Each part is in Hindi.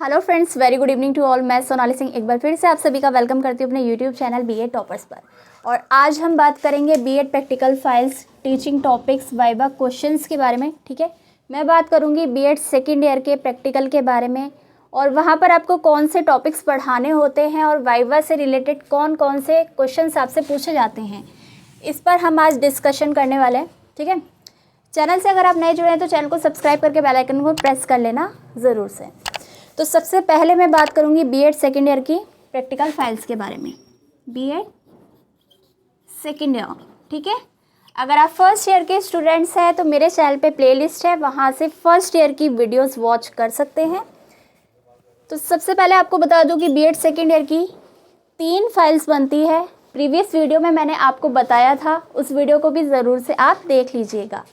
Hello friends, very good evening to all. मैं सोनाली सिंह एक बार फिर से आप सभी का वेलकम करती हूँ अपने यूट्यूब चैनल बीएड टॉपर्स पर। और आज हम बात करेंगे BEd practical files, teaching topics, viva questions के बारे में। ठीक है, मैं बात करूँगी बीएड सेकेंड ईयर के प्रैक्टिकल के बारे में और वहाँ पर आपको कौन से टॉपिक्स पढ़ाने होते हैं और वाइवा से रिलेटेड कौन कौन से क्वेश्चन आपसे पूछे जाते हैं, इस पर हम आज डिस्कशन करने वाले हैं। ठीक है, चैनल से अगर आप नए जुड़े हैं तो चैनल को सब्सक्राइब करके बेल आइकन को प्रेस कर लेना ज़रूर से। तो सबसे पहले मैं बात करूंगी बीएड सेकेंड ईयर की प्रैक्टिकल फाइल्स के बारे में। बीएड सेकेंड ईयर, ठीक है, अगर आप फर्स्ट ईयर के स्टूडेंट्स हैं तो मेरे चैनल पे प्लेलिस्ट है, वहां से फर्स्ट ईयर की वीडियोस वॉच कर सकते हैं। तो सबसे पहले आपको बता दूं कि बीएड सेकेंड ईयर की 3 फाइल्स बनती है। प्रीवियस वीडियो में मैंने आपको बताया था, उस वीडियो को भी ज़रूर से आप देख लीजिएगा।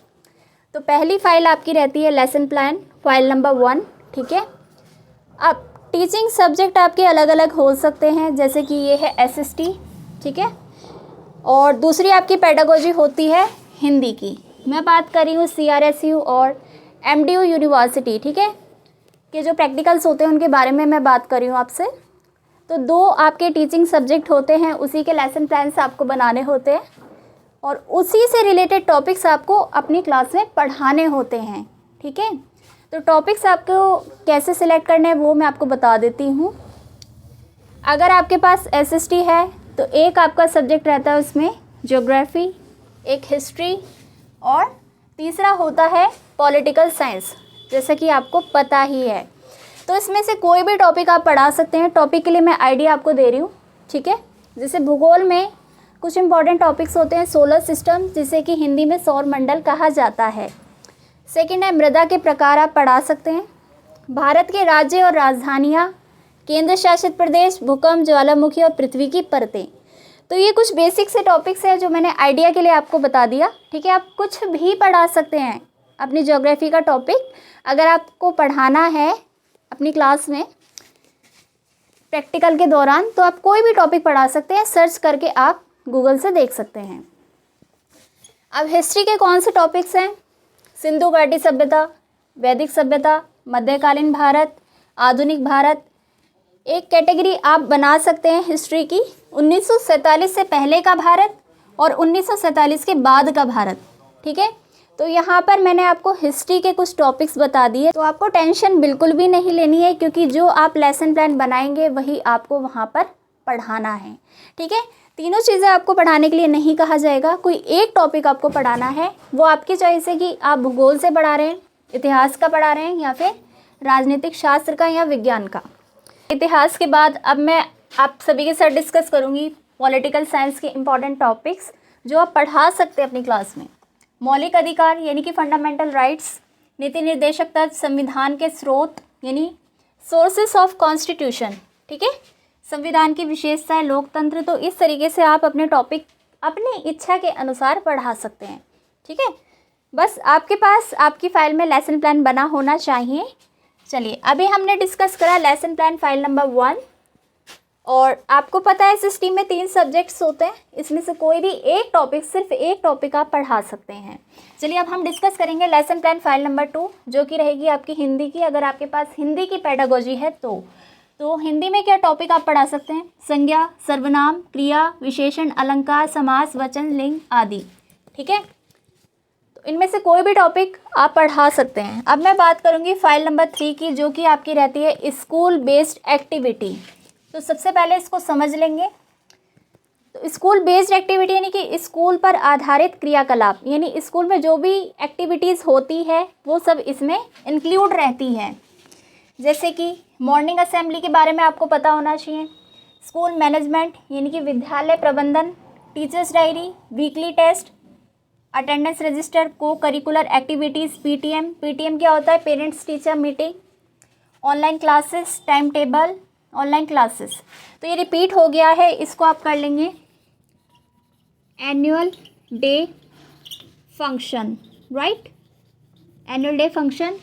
तो पहली फाइल आपकी रहती है लेसन प्लान, फाइल नंबर 1। ठीक है, अब टीचिंग सब्जेक्ट आपके अलग अलग हो सकते हैं, जैसे कि ये है एसएसटी, ठीक है, और दूसरी आपकी पेडागोजी होती है हिंदी की। मैं बात कर रही हूँ सीआरएसयू और एमडीयू यूनिवर्सिटी, ठीक है, कि जो प्रैक्टिकल्स होते हैं उनके बारे में मैं बात कर रही हूँ आपसे। तो 2 आपके टीचिंग सब्जेक्ट होते हैं, उसी के लेसन प्लान्स आपको बनाने होते हैं और उसी से रिलेटेड टॉपिक्स आपको अपनी क्लास में पढ़ाने होते हैं। ठीक है, तो टॉपिक्स आपको कैसे सिलेक्ट करने हैं वो मैं आपको बता देती हूँ। अगर आपके पास एसएसटी है तो एक आपका सब्जेक्ट रहता है उसमें ज्योग्राफी, एक हिस्ट्री और तीसरा होता है पॉलिटिकल साइंस, जैसा कि आपको पता ही है। तो इसमें से कोई भी टॉपिक आप पढ़ा सकते हैं। टॉपिक के लिए मैं आइडिया आपको दे रही हूँ, ठीक है। जैसे भूगोल में कुछ इंपॉर्टेंट टॉपिक्स होते हैं, सोलर सिस्टम, जिसे कि हिंदी में सौर मंडल कहा जाता है। सेकेंड है मृदा के प्रकार, आप पढ़ा सकते हैं। भारत के राज्य और राजधानियाँ, केंद्र शासित प्रदेश, भूकंप, ज्वालामुखी और पृथ्वी की परतें। तो ये कुछ बेसिक से टॉपिक्स हैं जो मैंने आइडिया के लिए आपको बता दिया। ठीक है, आप कुछ भी पढ़ा सकते हैं अपनी ज्योग्राफी का टॉपिक। अगर आपको पढ़ाना है अपनी क्लास में प्रैक्टिकल के दौरान तो आप कोई भी टॉपिक पढ़ा सकते हैं, सर्च करके आप गूगल से देख सकते हैं। अब हिस्ट्री के कौन से टॉपिक्स हैं? सिंधु घाटी सभ्यता, वैदिक सभ्यता, मध्यकालीन भारत, आधुनिक भारत। एक कैटेगरी आप बना सकते हैं हिस्ट्री की 1947 से पहले का भारत और 1947 के बाद का भारत। ठीक है, तो यहाँ पर मैंने आपको हिस्ट्री के कुछ टॉपिक्स बता दिए, तो आपको टेंशन बिल्कुल भी नहीं लेनी है, क्योंकि जो आप लेसन प्लान बनाएंगे वही आपको वहाँ पर पढ़ाना है। ठीक है, तीनों चीज़ें आपको पढ़ाने के लिए नहीं कहा जाएगा, कोई एक टॉपिक आपको पढ़ाना है। वो आपकी चॉइस है कि आप भूगोल से पढ़ा रहे हैं, इतिहास का पढ़ा रहे हैं, या फिर राजनीतिक शास्त्र का या विज्ञान का। इतिहास के बाद अब मैं आप सभी के साथ डिस्कस करूँगी पॉलिटिकल साइंस के इम्पॉर्टेंट टॉपिक्स जो आप पढ़ा सकते हैं अपनी क्लास में। मौलिक अधिकार यानी कि फंडामेंटल राइट्स, नीति निर्देशक तत्व, संविधान के स्रोत यानी सोर्सेस ऑफ कॉन्स्टिट्यूशन, ठीक है, संविधान की विशेषताएं, लोकतंत्र। तो इस तरीके से आप अपने टॉपिक अपनी इच्छा के अनुसार पढ़ा सकते हैं। ठीक है, बस आपके पास आपकी फ़ाइल में लेसन प्लान बना होना चाहिए। चलिए, अभी हमने डिस्कस करा लेसन प्लान फाइल नंबर 1, और आपको पता है एसएसटी में 3 सब्जेक्ट्स होते हैं, इसमें से कोई भी एक टॉपिक, सिर्फ एक टॉपिक आप पढ़ा सकते हैं। चलिए, अब हम डिस्कस करेंगे लेसन प्लान फाइल नंबर 2, जो कि रहेगी आपकी हिंदी की। अगर आपके पास हिंदी की पेडागोजी है तो हिंदी में क्या टॉपिक आप पढ़ा सकते हैं? संज्ञा, सर्वनाम, क्रिया, विशेषण, अलंकार, समास, वचन, लिंग आदि। ठीक है, तो इनमें से कोई भी टॉपिक आप पढ़ा सकते हैं। अब मैं बात करूंगी फाइल नंबर 3 की, जो कि आपकी रहती है स्कूल बेस्ड एक्टिविटी। तो सबसे पहले इसको समझ लेंगे। तो स्कूल बेस्ड एक्टिविटी यानी कि स्कूल पर आधारित क्रियाकलाप, यानी स्कूल में जो भी एक्टिविटीज़ होती है वो सब इसमें इंक्लूड रहती है। जैसे कि मॉर्निंग असेंबली के बारे में आपको पता होना चाहिए, स्कूल मैनेजमेंट यानी कि विद्यालय प्रबंधन, teachers diary, weekly test, attendance register, cocurricular activities, PTM. PTM क्या होता है? Parents teacher meeting, online classes, time table, online classes. तो ये रिपीट हो गया है, इसको आप कर लेंगे annual day function, right, annual day function.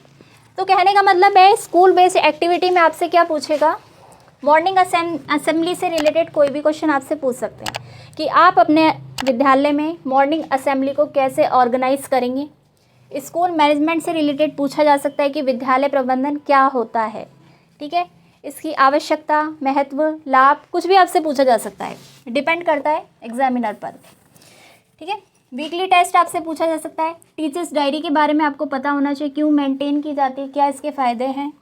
तो कहने का मतलब है स्कूल बेस्ड एक्टिविटी में आपसे क्या पूछेगा? मॉर्निंग असेंबली से रिलेटेड कोई भी क्वेश्चन आपसे पूछ सकते हैं कि आप अपने विद्यालय में मॉर्निंग असेंबली को कैसे ऑर्गेनाइज करेंगे। स्कूल मैनेजमेंट से रिलेटेड पूछा जा सकता है कि विद्यालय प्रबंधन क्या होता है। ठीक है। इसकी आवश्यकता, महत्व, लाभ, कुछ भी आपसे पूछा जा सकता है, डिपेंड करता है एग्जामिनर पर, ठीक है। वीकली टेस्ट आपसे पूछा जा सकता है। टीचर्स डायरी के बारे में आपको पता होना चाहिए, क्यों मेंटेन की जाती है, क्या इसके फ़ायदे हैं।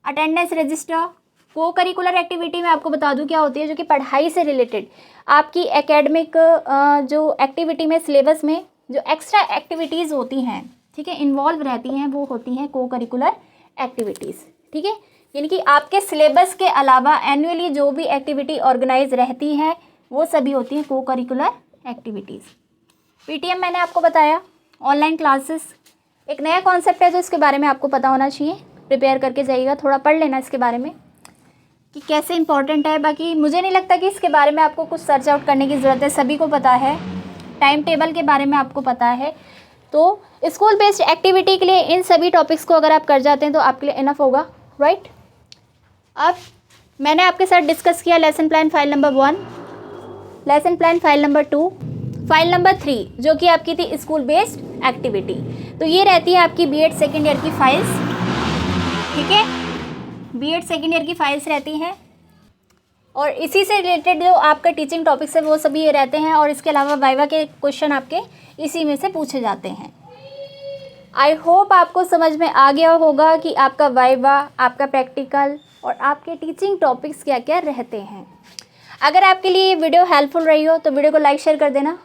अटेंडेंस रजिस्टर, को करिकुलर एक्टिविटी में आपको बता दूं क्या होती है, जो कि पढ़ाई से रिलेटेड आपकी एकेडमिक जो एक्टिविटी में, सिलेबस में जो एक्स्ट्रा एक्टिविटीज़ होती हैं, ठीक है, इन्वॉल्व रहती हैं, वो होती हैं को करिकुलर एक्टिविटीज़, ठीक है। यानी कि आपके सिलेबस के अलावा एनुअली जो भी एक्टिविटी ऑर्गेनाइज रहती हैं वो सभी होती हैं को करिकुलर एक्टिविटीज़। पीटीएम मैंने आपको बताया, ऑनलाइन क्लासेस एक नया कॉन्सेप्ट है, जो इसके बारे में आपको पता होना चाहिए। प्रिपेयर करके जाइएगा, थोड़ा पढ़ लेना इसके बारे में कि कैसे इंपॉर्टेंट है। बाकी मुझे नहीं लगता कि इसके बारे में आपको कुछ सर्च आउट करने की ज़रूरत है, सभी को पता है। टाइम टेबल के बारे में आपको पता है। तो स्कूल बेस्ड एक्टिविटी के लिए इन सभी टॉपिक्स को अगर आप कर जाते हैं तो आपके लिए इनफ होगा, राइट। अब मैंने आपके साथ डिस्कस किया lesson plan file number 1, lesson plan file number 2, file number 3 जो कि आपकी थी स्कूल बेस्ड एक्टिविटी। तो ये रहती है आपकी बीएड सेकेंड ईयर की फाइल्स, ठीक है। बीएड सेकेंड ईयर की फाइल्स रहती हैं और इसी से रिलेटेड जो आपका टीचिंग टॉपिक्स है वो सभी ये रहते हैं। और इसके अलावा वाइवा के क्वेश्चन आपके इसी में से पूछे जाते हैं। आई होप आपको समझ में आ गया होगा कि आपका वाइवा, आपका प्रैक्टिकल और आपके टीचिंग टॉपिक्स क्या क्या रहते हैं। अगर आपके लिए ये वीडियो हेल्पफुल रही हो तो वीडियो को लाइक शेयर कर देना।